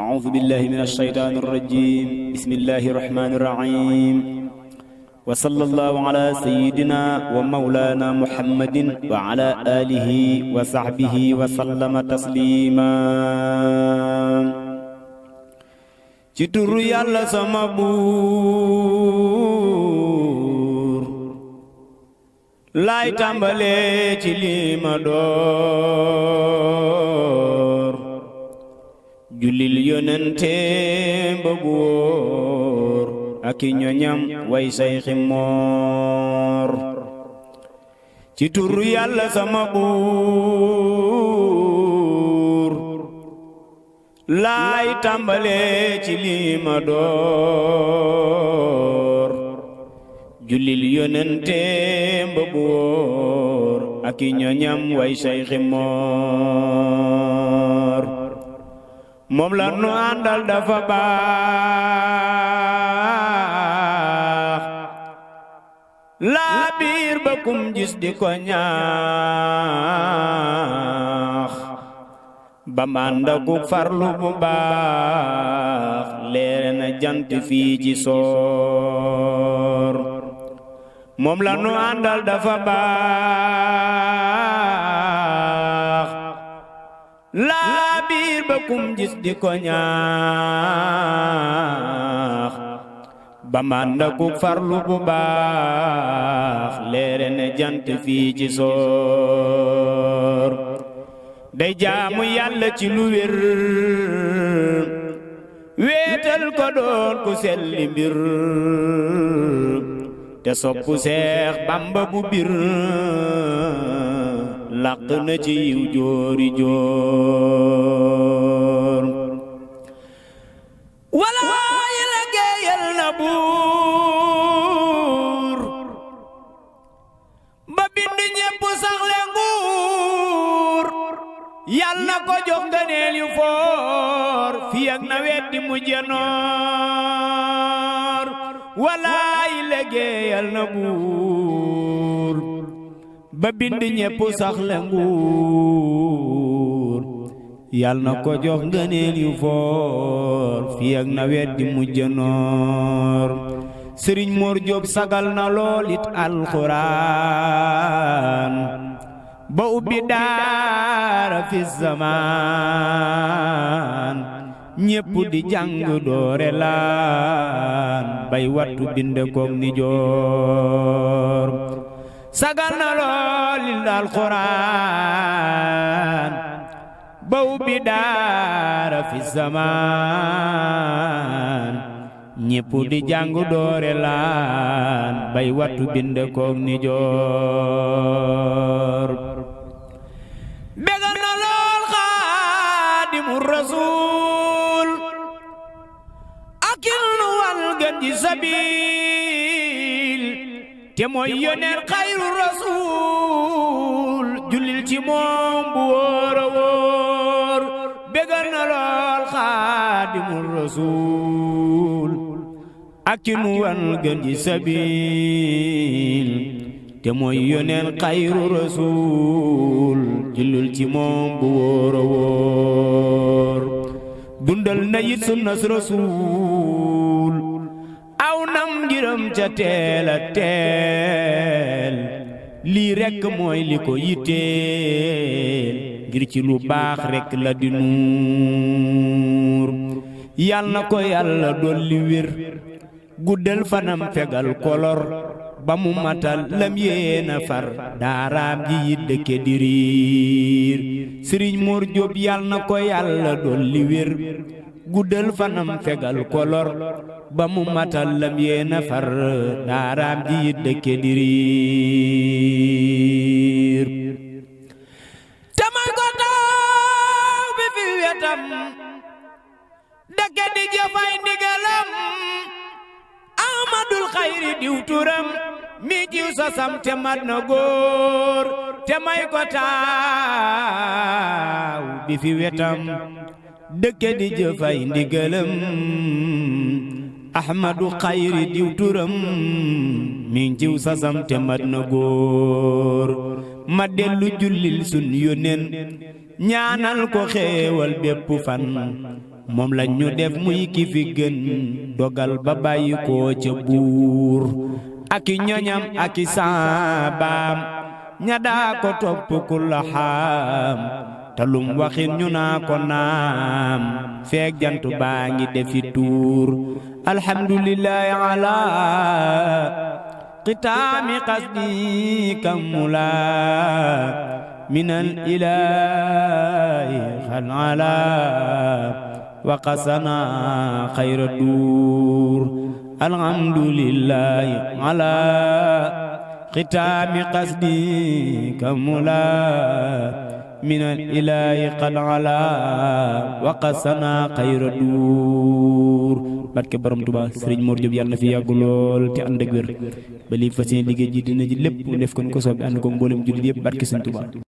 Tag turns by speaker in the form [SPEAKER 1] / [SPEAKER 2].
[SPEAKER 1] أعوذ بالله من الشيطان الرجيم بسم الله الرحمن الرحيم وصلى الله على سيدنا ومولانا محمد وعلى آله وصحبه وسلم تسليما ci turu Yàlla sama buur laay tàmbalee ci li ma door jullil yonente ba wóor ak i ñoñam way sayxi moor ci turu Yàlla sama buur laay tàmbalee ci li ma door jullil yonente ba wóor ak i ñoñam way sayxi moor moom la nu àndal dafa baax laa biir ba kum gis di ko ñaax ba mànda ku farlu bu baax leere na jant fii ci soor moom la nu àndal dafa baax laa biir ba kum gis di ko ñaax ba mànda ku farlu bu baax leere na jant fii ci soor day jaamu Yàlla ci lu wér wéetal ko doon ku selli mbir te soppu Seex Bamba bu bir làq na ci yiw joori joor walaay liggéeyal na buur ba bind ñépp saxle nguur Yàlla ko jox ngëneel yu foor fi ak nawet di mujj noor walaay liggéeyal na buur ba bind ñépp saxle nguur Yàlla ko jox ngëneel yu foor fi ak nawet di mujj noor Sëriñ Mor Jóob sagal na loolit alxuraan ba ubbi daara fi zamaan ñépp di jàng doore laan bay wattu binde koog ni joor sagal na loolil alxuraan ba ubbi daara fi zamaan ñépp di jàng doore laan bay wattu binde koog ni joor bégal na lool Xaadimu Rasuul akil nu wal gën ji sabiil te mooy yoneen xayru rasuul jullil ci moom bu wóor a wóor bégal na lool Xaadimu Rasuul akil nu wal gën ji sabiil te mooy yoneen xayru rasuul jullil ci moom bu wóor a wóor dundal na yit sunnas rasuul aw nam ngiram ca teel a teel lii rekk mooy li ko yitteel ngir ci lu baax rekk la di nuur Yàlla na ko Yàlla dolli wér guddal fanam fegal kolor ba mu matal lam yéena far daaraam ji yit dëkke di riir Sëriñ Mor Jóob Yàlla na ko Yàlla dolli wér guddal fanam fegal kolor ba mu matal lam yéena far daaraam ji yit dëkke di riir tamay ko taw bi fi wetam dëkke di jëfay ndigalam Ahmadul Xayri diw turam mi jiw sasam te mat na góor te may ko taaw bi fi wetam dëkke di jëfay ndigalam Ahmadu Xayri diw turam mi jiw sasam te mat na góor ma dellu jullil sun yónneen ñaanal ko xéewal bépp fan moom lañ ñu def muy ki fi gën dogal ba bàyyi koo ca buur aki ñoñam aki saabaam ña daa ko topp ku la xaam talum waxin ñu naa ko naam feek jant baa ngi defi tuur alhamdulillahi ala qitaami qasdi kamula minal ilaahi xal ala waqasana xayra duur alhamdulillahi ala qitaami qasdi kamula minal ilaahi xal ala waqasana xayra duur barke borom Tuubaa Sëriñ Mor Diop yàlla na fi yàggu lool te ànd ak wér ba lii fas yéene liggéey ji dina ji lépp def ko ni ko soob ànd ko mboolem jullit yëpp barke Sëriñ Tuubaa